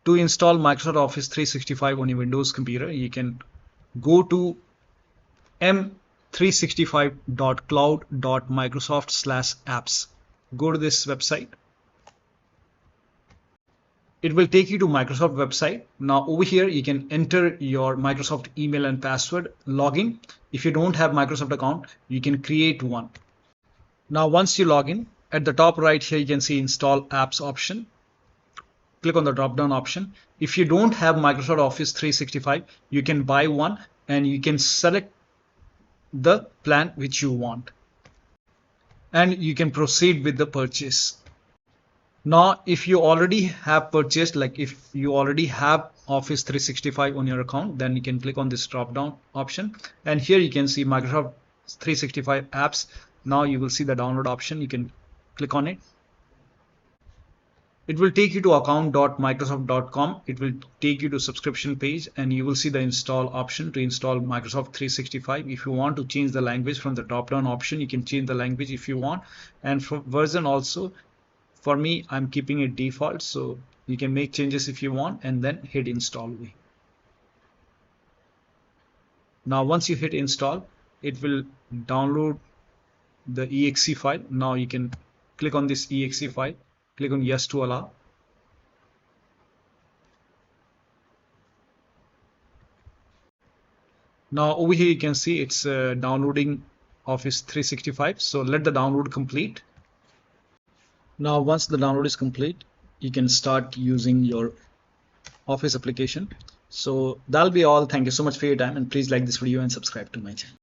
To install Microsoft Office 365 on your Windows computer, you can go to m365.cloud.microsoft/apps. Go to this website. It will take you to Microsoft website. Now over here you can enter your Microsoft email and password, login. If you don't have Microsoft account, you can create one. Now once you log in, at the top right here you can see install apps option. Click on the drop down option. If you don't have Microsoft Office 365, you can buy one and you can select the plan which you want and you can proceed with the purchase. Now if you already have purchased, like if you already have Office 365 on your account, then you can click on this drop down option and here you can see Microsoft 365 apps. Now you will see the download option. You can click on it. It will take you to account.microsoft.com. It will take you to subscription page and you will see the install option to install Microsoft 365. If you want to change the language from the drop down option, you can change the language if you want, and for version also, for me I'm keeping it default, so you can make changes if you want and then hit install. Now once you hit install, it will download the exe file. Now you can click on this exe file, click on yes to allow. Now over here you can see it's downloading Office 365, so let the download complete. Now once the download is complete, you can start using your Office application. So that'll be all. Thank you so much for your time, and please like this video and subscribe to my channel.